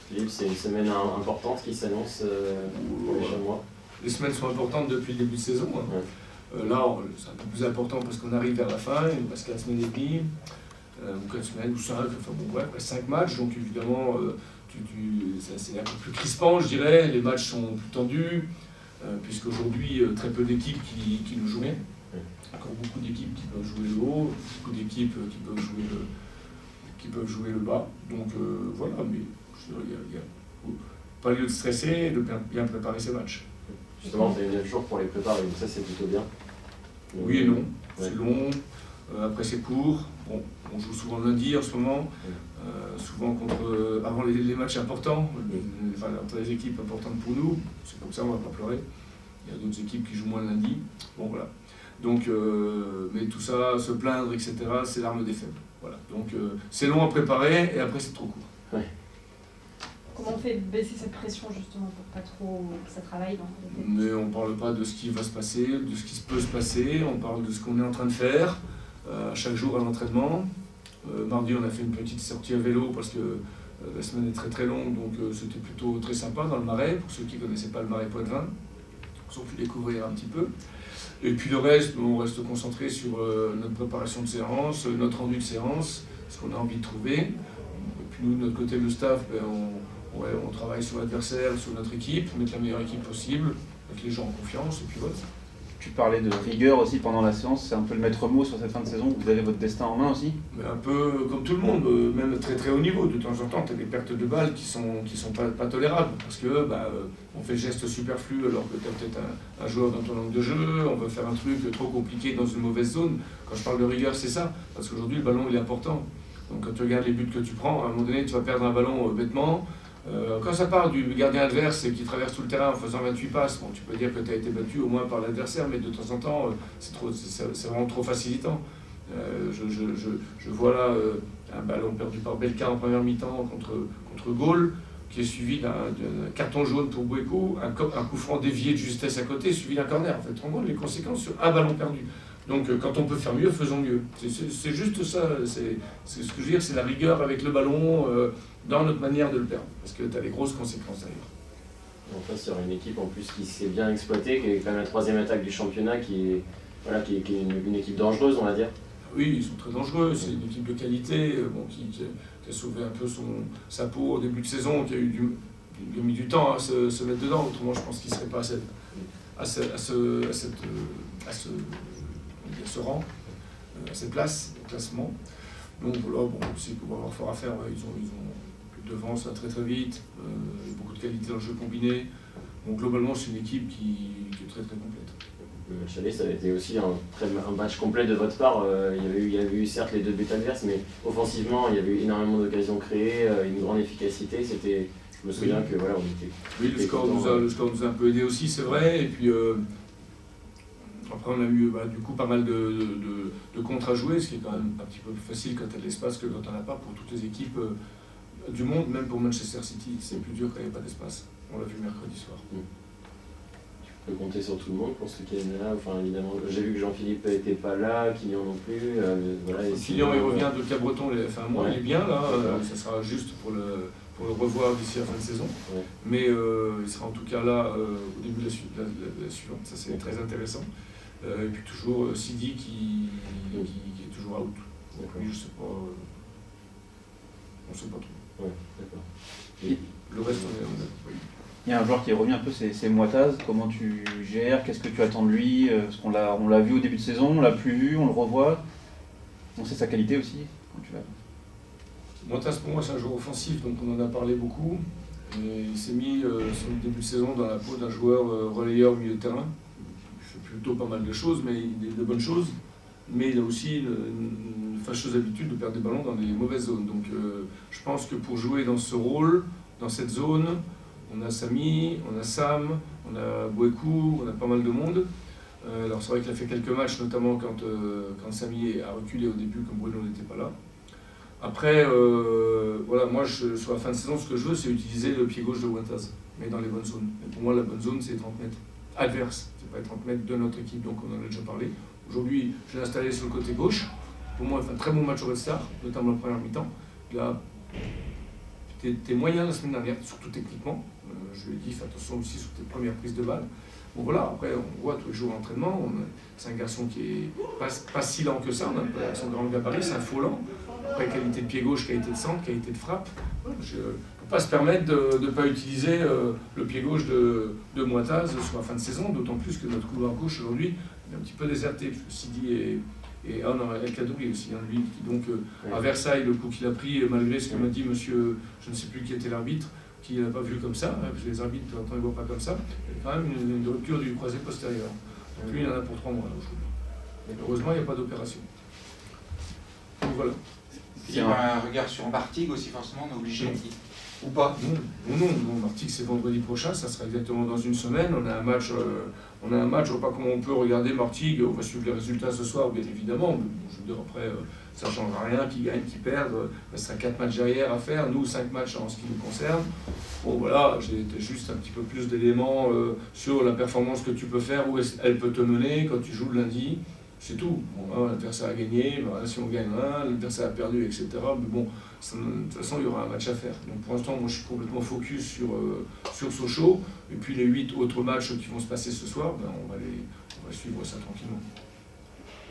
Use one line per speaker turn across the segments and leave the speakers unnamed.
Philippe, c'est une semaine importante qui s'annonce pour les Chamois.
Les semaines sont importantes depuis le début de saison.
Ouais.
Là, c'est un peu plus important parce qu'on arrive vers la fin, il nous reste 4 semaines et demie, ou 4 semaines, ou 5, enfin bon, ouais, 5 matchs, donc évidemment, c'est un peu plus crispant, je dirais, les matchs sont plus tendus, puisqu'aujourd'hui, très peu d'équipes qui nous jouent bien. Encore beaucoup d'équipes qui peuvent jouer le haut, beaucoup d'équipes qui peuvent jouer le bas. Donc voilà, mais il n'y a pas lieu de stresser, de bien préparer ces matchs.
Justement, tu as eu 9 jours pour les préparer, donc ça c'est plutôt bien.
Oui et non,
Ouais.
c'est long, après c'est court. Bon, on joue souvent le lundi en ce moment, souvent avant les matchs importants, entre les équipes importantes pour nous. C'est comme ça, on ne va pas pleurer. Il y a d'autres équipes qui jouent moins le lundi. Bon voilà. Donc, mais tout ça, se plaindre, etc., c'est l'arme des faibles. Voilà. Donc c'est long à préparer et après c'est trop court.
Ouais.
Comment on fait baisser cette pression justement pour pas trop que ça travaille dans les têtes?
Mais on ne parle pas de ce qui va se passer, de ce qui peut se passer, on parle de ce qu'on est en train de faire chaque jour à l'entraînement. Mardi, on a fait une petite sortie à vélo parce que la semaine est très très longue, donc c'était plutôt très sympa dans le Marais. Pour ceux qui ne connaissaient pas le Marais Poitevin, ils ont pu découvrir un petit peu. Et puis le reste, on reste concentré sur notre préparation de séance, notre rendu de séance, ce qu'on a envie de trouver. Et puis nous, de notre côté, le staff, on travaille sur l'adversaire, sur notre équipe, mettre la meilleure équipe possible, mettre les gens en confiance, et puis voilà.
Tu parlais de rigueur aussi pendant la séance, c'est un peu le maître mot sur cette fin de saison, vous avez votre destin en main aussi?
Mais un peu comme tout le monde, même très très haut niveau, de temps en temps, tu as des pertes de balles qui sont pas tolérables, parce que on fait geste superflu alors que tu as peut-être un joueur dans ton angle de jeu, on veut faire un truc trop compliqué dans une mauvaise zone. Quand je parle de rigueur, c'est ça, parce qu'aujourd'hui le ballon il est important. Donc quand tu regardes les buts que tu prends, à un moment donné tu vas perdre un ballon bêtement. Quand ça part du gardien adverse qui traverse tout le terrain en faisant 28 passes, bon, tu peux dire que tu as été battu au moins par l'adversaire, mais de temps en temps, c'est vraiment trop facilitant. Je vois là un ballon perdu par Belka en première mi-temps contre Gaulle, qui est suivi d'un carton jaune pour Bouékou, un coup franc dévié de justesse à côté, suivi d'un corner. En fait, tu te rends compte les conséquences sur un ballon perdu. Donc quand on peut faire mieux, faisons mieux. C'est juste ça, c'est ce que je veux dire, c'est la rigueur avec le ballon dans notre manière de le perdre, parce que tu as des grosses conséquences d'ailleurs.
En face, il y aura une équipe en plus qui s'est bien exploitée, qui est quand même la 3e attaque du championnat, qui est une équipe dangereuse, on va dire.
Oui, ils sont très dangereux, c'est une équipe de qualité qui a sauvé un peu sa peau au début de saison, qui a mis du temps à se mettre dedans, autrement je pense qu'il ne serait pas à ce rang, à cette place, au classement. Donc voilà, bon, c'est qu'on va avoir fort à faire. Ils ont devant, ça va très très vite, beaucoup de qualité dans le jeu combiné. Donc globalement, c'est une équipe qui est très très complète.
Le match aller, ça a été aussi un match complet de votre part. Il y avait eu certes les 2 buts adverses, mais offensivement, il y avait eu énormément d'occasions créées, une grande efficacité. Je me souviens que voilà, on était.
Oui, le score nous a un peu aidé aussi, c'est vrai. Et puis après, on a eu du coup pas mal de contre à jouer, ce qui est quand même un petit peu plus facile quand tu as de l'espace que quand tu n'en as pas pour toutes les équipes du monde, même pour Manchester City. C'est plus dur quand il n'y a pas d'espace. On l'a vu mercredi soir.
Tu peux compter sur tout le monde pour ceux qui sont là. Enfin, évidemment, j'ai vu que Jean-Philippe n'était pas là, Kylian non plus. Voilà,
Kylian, il revient de Cabreton, il est bien là. Ça sera juste pour le revoir d'ici la fin de saison.
Ouais.
Mais il sera en tout cas là au début de la suivante. Ça, c'est très intéressant. Et puis toujours Sidi qui est toujours out. Oui, je sais pas. On ne sait pas trop.
Ouais, d'accord.
Le reste, oui.
Il y a un joueur qui est revenu un peu, c'est Moitaz. Comment tu gères? Qu'est-ce que tu attends de lui? Parce qu'on l'a vu au début de saison, on l'a plus vu, on le revoit. On sait sa qualité aussi. Quand tu
Moitaz, pour moi, c'est un joueur offensif, donc on en a parlé beaucoup. Et il s'est mis sur le début de saison dans la peau d'un joueur relayeur au milieu de terrain. Il fait plutôt pas mal de choses, mais il a de bonnes choses. Mais il a aussi une fâcheuse habitude de perdre des ballons dans des mauvaises zones. Donc je pense que pour jouer dans ce rôle, dans cette zone, on a Samy, on a Sam, on a Bouékou, on a pas mal de monde. Alors c'est vrai qu'il a fait quelques matchs, notamment quand Samy a reculé au début, comme Bruno n'était pas là. Après, voilà, moi sur la fin de saison, ce que je veux, c'est utiliser le pied gauche de Moitaz, mais dans les bonnes zones. Et pour moi, la bonne zone, c'est 30 mètres adverse, c'est pas 30 mètres de notre équipe, donc on en a déjà parlé. Aujourd'hui, je l'ai installé sur le côté gauche. Pour moi, il fait un très bon match au Red Star, notamment la première mi-temps. Il a t'es moyen la semaine dernière, surtout techniquement. Je lui ai dit, fais attention aussi sur tes premières prises de balle. Bon voilà, après on voit tous les jours l'entraînement, c'est un garçon qui est pas si lent que ça, avec son grand gabarit, c'est un faux lent. Après, qualité de pied gauche, qualité de centre, qualité de frappe. Je ne peux pas se permettre de ne pas utiliser le pied gauche de Moitaz sur la fin de saison, d'autant plus que notre couloir gauche aujourd'hui est un petit peu déserté, parce que Sidi et El Kadouri aussi, hein, lui, qui donc à Versailles, le coup qu'il a pris, malgré ce que m'a dit monsieur, je ne sais plus qui était l'arbitre, qui n'a pas vu comme ça, hein, parce que les arbitres, quand ils ne voient pas comme ça, il y a quand même une rupture du croisé postérieur. Donc lui, il en a pour 3 mois aujourd'hui. Heureusement, il n'y a pas d'opération. Donc voilà.
Il y a un regard sur Martigues aussi, forcément, on est obligé. Ou pas?
Non, Martigues c'est vendredi prochain, ça sera exactement dans une semaine. On a un match, je ne vois pas comment on peut regarder Martigues, on va suivre les résultats ce soir, bien évidemment. Mais bon, je veux dire, après, ça ne changera rien, qui gagne, qui perd. Il sera 4 matchs derrière à faire, nous 5 matchs en ce qui nous concerne. Bon voilà, j'ai juste un petit peu plus d'éléments sur la performance que tu peux faire, où elle peut te mener quand tu joues le lundi. C'est tout. Bon, l'adversaire a gagné, si on gagne l'adversaire a perdu, etc. Mais bon, de toute façon, il y aura un match à faire. Donc pour l'instant, moi je suis complètement focus sur Sochaux. Et puis les 8 autres matchs qui vont se passer ce soir, on va suivre ça tranquillement.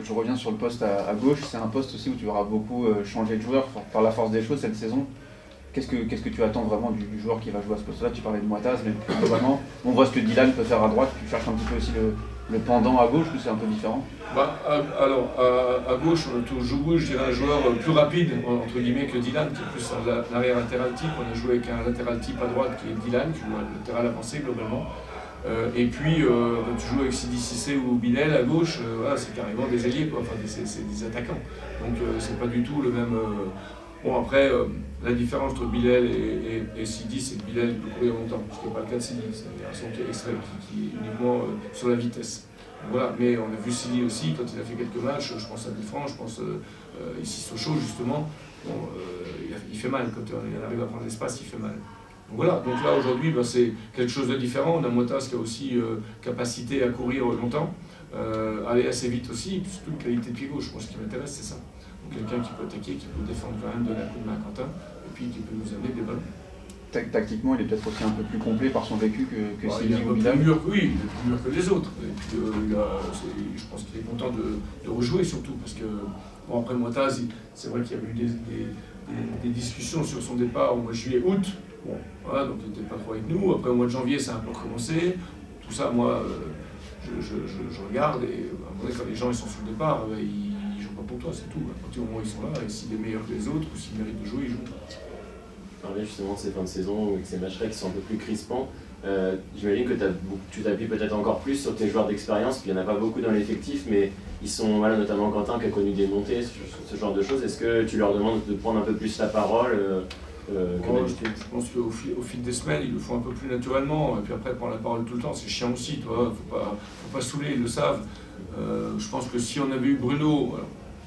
Je reviens sur le poste à gauche, c'est un poste aussi où tu auras beaucoup changé de joueur par la force des choses cette saison. Qu'est-ce que tu attends vraiment du joueur qui va jouer à ce poste-là? Tu parlais de Moitaz, mais plus globalement, on voit ce que Dylan peut faire à droite, tu cherches un petit peu aussi le pendant à gauche, ou c'est un peu différent?
Alors, à gauche, on a toujours joué, je dirais, un joueur plus rapide, entre guillemets, que Dylan, qui est plus un arrière latéral type. On a joué avec un latéral type à droite qui est Dylan, qui joue un latéral avancé globalement. Et puis, quand tu joues avec Sidi Cissé ou Bilal à gauche, c'est carrément des ailiers, quoi. Enfin, c'est des attaquants. Donc, c'est pas du tout le même. Bon, après, la différence entre Bilal et Sidi, c'est que Bilal peut courir longtemps, ce qui n'est pas le cas de Sidi. C'est un garçon qui est extrême, qui est uniquement sur la vitesse. Voilà, mais on a vu Sidi aussi quand il a fait quelques matchs, je pense à Villefranche, je pense ici Sochaux justement, il fait mal, quand il arrive à prendre l'espace, il fait mal. Donc voilà, donc là aujourd'hui c'est quelque chose de différent, on a Moitaz qui a aussi capacité à courir longtemps, aller assez vite aussi, surtout une qualité de pied gauche, moi ce qui m'intéresse c'est ça. Donc quelqu'un qui peut attaquer, qui peut défendre quand même, donner un coup de main à Quentin, et puis qui peut nous amener des ballons.
Tactiquement, il est peut-être aussi un peu plus complet par son vécu que Sidi ou
Bilal.
Bilal.
Oui, il est plus mûr que les autres. Et puis, je pense qu'il est content de rejouer surtout, parce que bon, après Moitaz, c'est vrai qu'il y a eu des discussions sur son départ au mois de juillet-août. Bon, voilà, donc il n'était pas trop avec nous. Après au mois de janvier, ça a un peu recommencé. Tout ça, moi, je regarde et à un moment donné, quand les gens ils sont sur le départ, ils ne jouent pas pour toi, c'est tout. À partir du moment où ils sont là, et s'il est meilleur que les autres, ou s'il mérite de jouer, ils jouent.
Parler justement de ces fins de saison avec ces matchs-là qui sont un peu plus crispants. J'imagine que tu t'appuies peut-être encore plus sur tes joueurs d'expérience, puis il n'y en a pas beaucoup dans l'effectif, mais ils sont, voilà, notamment Quentin qui a connu des montées, ce genre de choses. Est-ce que tu leur demandes de prendre un peu plus la parole
je pense qu'au fil des semaines, ils le font un peu plus naturellement, et puis après prendre la parole tout le temps, c'est chiant aussi, toi, faut pas saouler, ils le savent. Je pense que si on avait eu Bruno,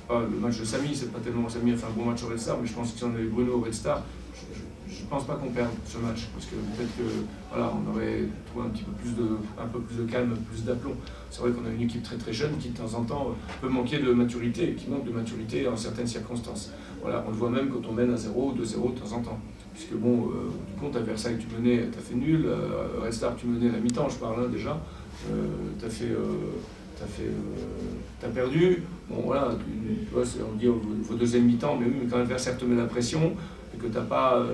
le match de Samy, c'est pas tellement Samy a fait un bon match au Red Star, mais je pense que si on avait eu Bruno au Red Star, je pense pas qu'on perde ce match, parce que peut-être que voilà, on aurait trouvé un peu plus de calme, plus d'aplomb. C'est vrai qu'on a une équipe très très jeune qui de temps en temps peut manquer de maturité, qui manque de maturité en certaines circonstances. Voilà, on le voit même quand on mène à 0 2-0 de temps en temps. Puisque bon, du compte, à Versailles tu menais, t'as fait nul, à Red Star tu menais à la mi-temps, je parle déjà, t'as perdu. Bon voilà, tu vois, on dit au deuxième mi-temps, mais quand l'adversaire te met la pression, et que tu n'as pas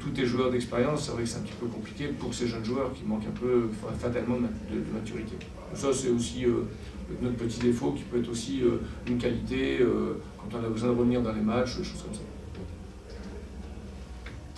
tous tes joueurs d'expérience, c'est vrai que c'est un petit peu compliqué pour ces jeunes joueurs qui manquent un peu fatalement de maturité. Donc ça c'est aussi notre petit défaut qui peut être aussi une qualité quand on a besoin de revenir dans les matchs, des choses comme ça.